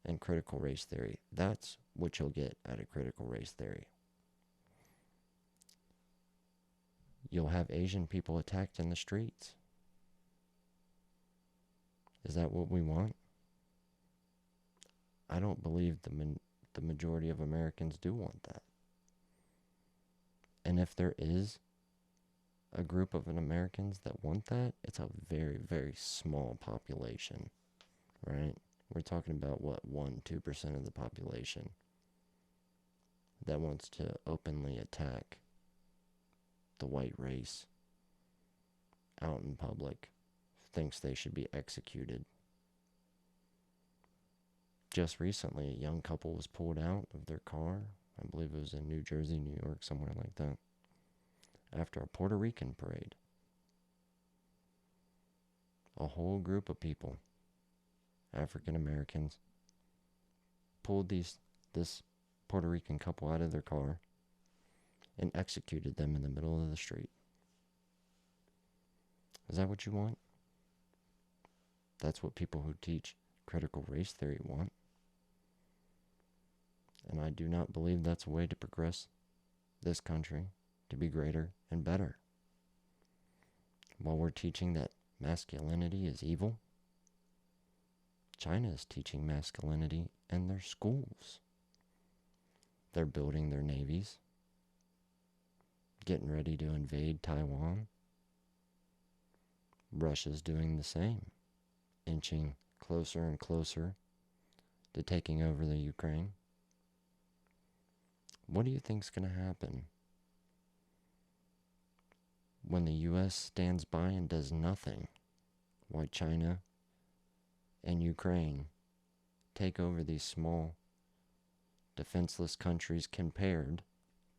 and critical race theory. That's what you'll get out of critical race theory. You'll have Asian people attacked in the streets. Is that what we want? I don't believe the majority of Americans do want that. And if there is a group of Americans that want that, it's a very, very small population, right? We're talking about, 1-2% of the population that wants to openly attack the white race out in public, thinks they should be executed. Just recently, a young couple was pulled out of their car. I believe it was in New Jersey, New York, somewhere like that, after a Puerto Rican parade. A whole group of people, African Americans, pulled this Puerto Rican couple out of their car and executed them in the middle of the street. Is that what you want? That's what people who teach critical race theory want. And I do not believe that's a way to progress this country to be greater and better. While we're teaching that masculinity is evil, China is teaching masculinity in their schools. They're building their navies, getting ready to invade Taiwan. Russia's doing the same, inching closer and closer to taking over the Ukraine. What do you think's going to happen when the U.S. stands by and does nothing while China and Ukraine take over these small, defenseless countries compared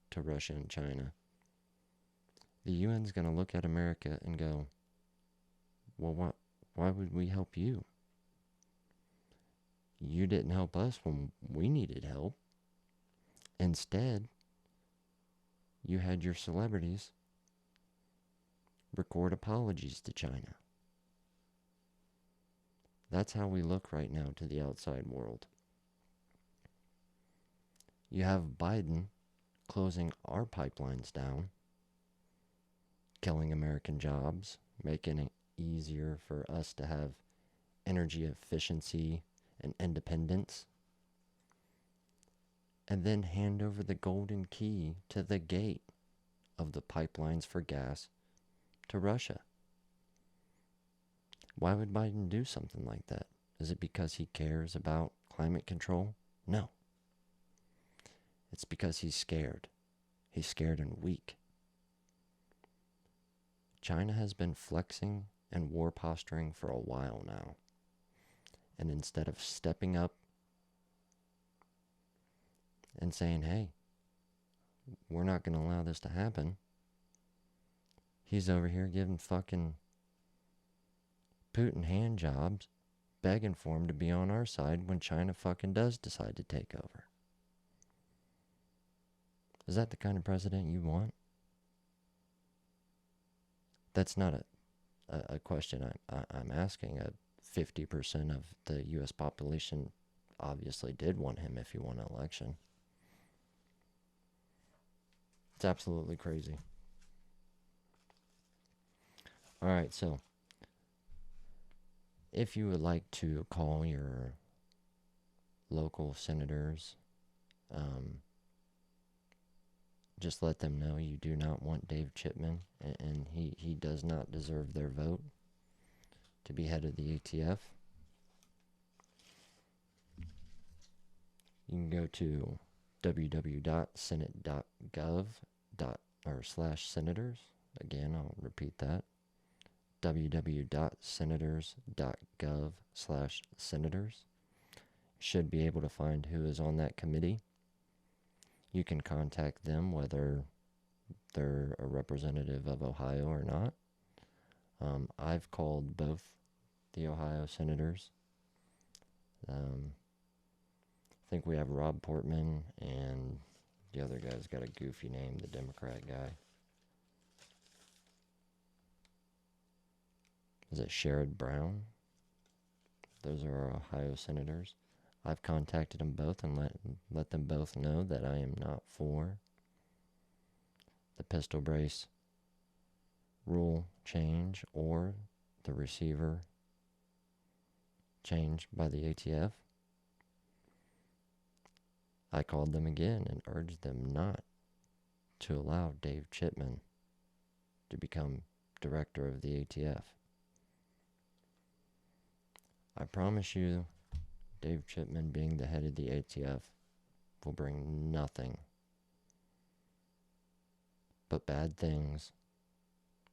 to Russia and China? The UN's going to look at America and go, well, why would we help you? You didn't help us when we needed help. Instead, you had your celebrities record apologies to China. That's how we look right now to the outside world. You have Biden closing our pipelines down, killing American jobs, making it easier for us to have energy efficiency and independence, and then hand over the golden key to the gate of the pipelines for gas to Russia. Why would Biden do something like that? Is it because he cares about climate control? No. It's because he's scared. He's scared and weak. China has been flexing and war posturing for a while now. And instead of stepping up and saying, hey, we're not going to allow this to happen, he's over here giving fucking Putin hand jobs, begging for him to be on our side when China fucking does decide to take over. Is that the kind of president you want? That's not a question I'm asking. 50% of the U.S. population obviously did want him if he won an election. It's absolutely crazy. All right, so if you would like to call your local senators, just let them know you do not want Dave Chipman, and he does not deserve their vote to be head of the ATF. You can go to www.senate.gov/senators. Again, I'll repeat that. www.senators.gov/senators. Should be able to find who is on that committee. You can contact them whether they're a representative of Ohio or not. I've called both the Ohio senators. I think we have Rob Portman, and the other guy's got a goofy name, the Democrat guy. Is it Sherrod Brown? Those are our Ohio senators. I've contacted them both and let them both know that I am not for the pistol brace rule change or the receiver change by the ATF. I called them again and urged them not to allow Dave Chipman to become director of the ATF. I promise you, Dave Chipman being the head of the ATF will bring nothing but bad things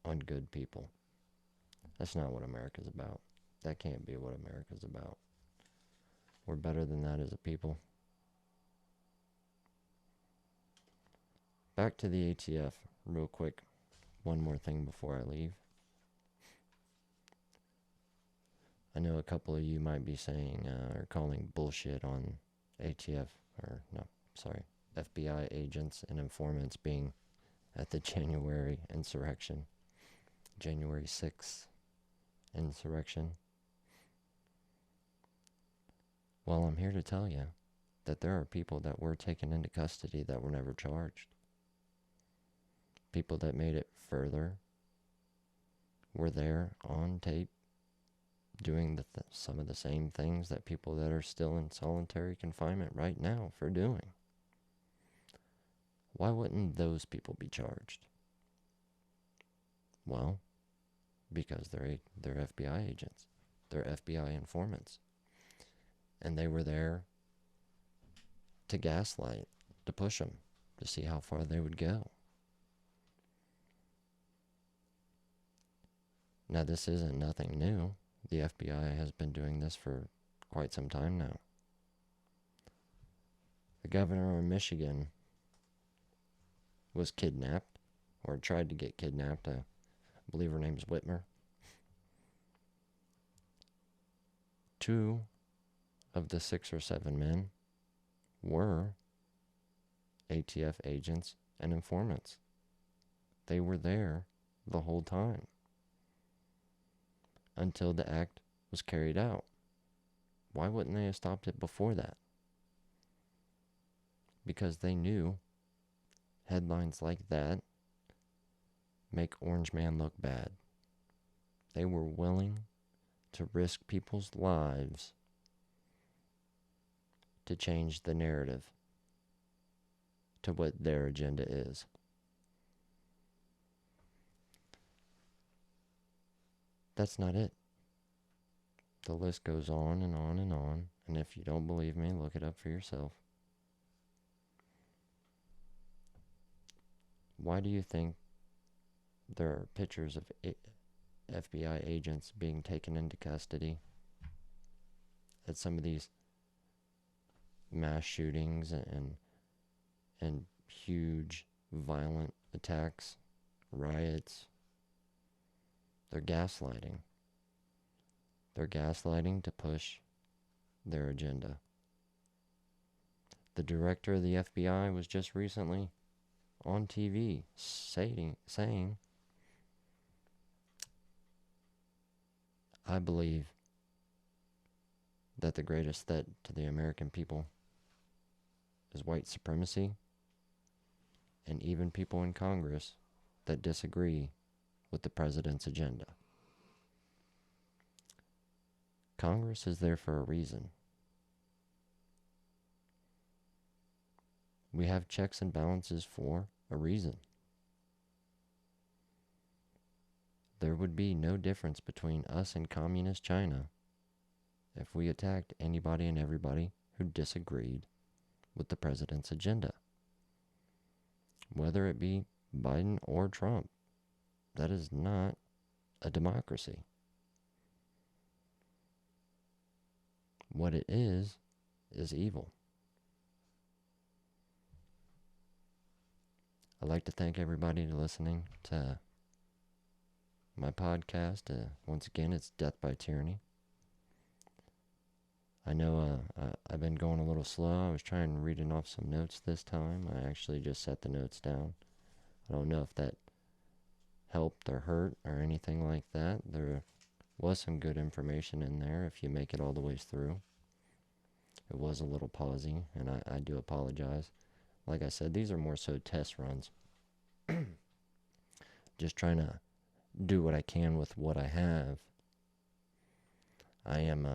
on good people. That's not what America's about. That can't be what America's about. We're better than that as a people. Back to the ATF, real quick. One more thing before I leave. I know a couple of you might be saying or calling bullshit on ATF, or no, sorry, FBI agents and informants being at the January insurrection, January 6th insurrection. Well, I'm here to tell you that there are people that were taken into custody that were never charged. People that made it further were there on tape doing some of the same things that people that are still in solitary confinement right now for doing. Why wouldn't those people be charged? Well, because they're FBI agents. They're FBI informants. And they were there to gaslight, to push them, to see how far they would go. Now, this isn't nothing new. The FBI has been doing this for quite some time now. The governor of Michigan was kidnapped, or tried to get kidnapped. I believe her name's Whitmer. 2 of the 6 or 7 men were ATF agents and informants. They were there the whole time until the act was carried out. Why wouldn't they have stopped it before that? Because they knew headlines like that make Orange Man look bad. They were willing to risk people's lives to change the narrative to what their agenda is. That's not it. The list goes on and on and on, and if you don't believe me, look it up for yourself. Why do you think there are pictures of FBI agents being taken into custody at some of these mass shootings and huge violent attacks, riots? They're gaslighting. They're gaslighting to push their agenda. The director of the FBI was just recently on TV saying, I believe that the greatest threat to the American people is white supremacy, and even people in Congress that disagree with the president's agenda. Congress is there for a reason. We have checks and balances for a reason. There would be no difference between us and communist China if we attacked anybody and everybody who disagreed with the president's agenda. Whether it be Biden or Trump, that is not a democracy. What it is evil. I'd like to thank everybody for listening to my podcast. Once again, it's Death by Tyranny. I know I've been going a little slow. I was trying to reading off some notes this time. I actually just set the notes down. I don't know if that helped or hurt or anything like that. There was some good information in there if you make it all the way through. it was a little pausy, and I do apologize. Like I said, these are more so test runs. Just trying to do what I can with what I have. I am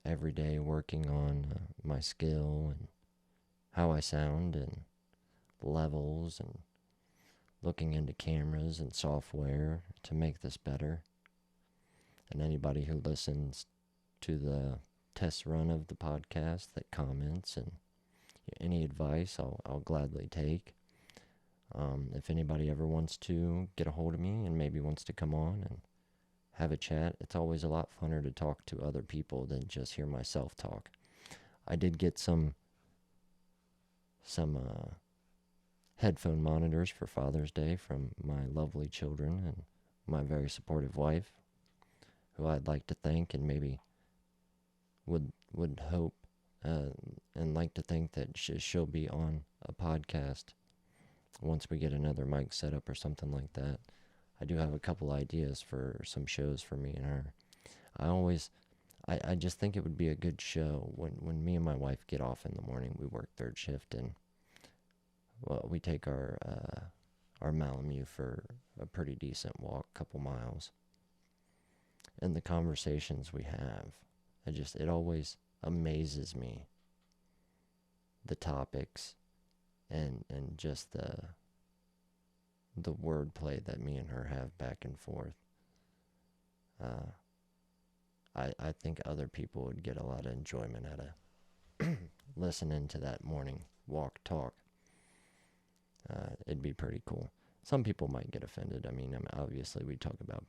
every day working on my skill and how I sound and levels and looking into cameras and software to make this better. And anybody who listens to the test run of the podcast that comments and any advice, I'll gladly take. If anybody ever wants to get a hold of me and maybe wants to come on and have a chat, it's always a lot funner to talk to other people than just hear myself talk. I did get some headphone monitors for Father's Day from my lovely children and my very supportive wife, who I'd like to thank and maybe would hope and like to think that she'll be on a podcast once we get another mic set up or something like that. I do have a couple ideas for some shows for me and her. I just think it would be a good show when me and my wife get off in the morning. We work third shift, and well, we take our Malamute for a pretty decent walk, couple miles. And the conversations we have, it always amazes me, the topics and just the wordplay that me and her have back and forth. I think other people would get a lot of enjoyment out of listening to that morning walk talk. It'd be pretty cool. Some people might get offended. I mean, obviously we talk about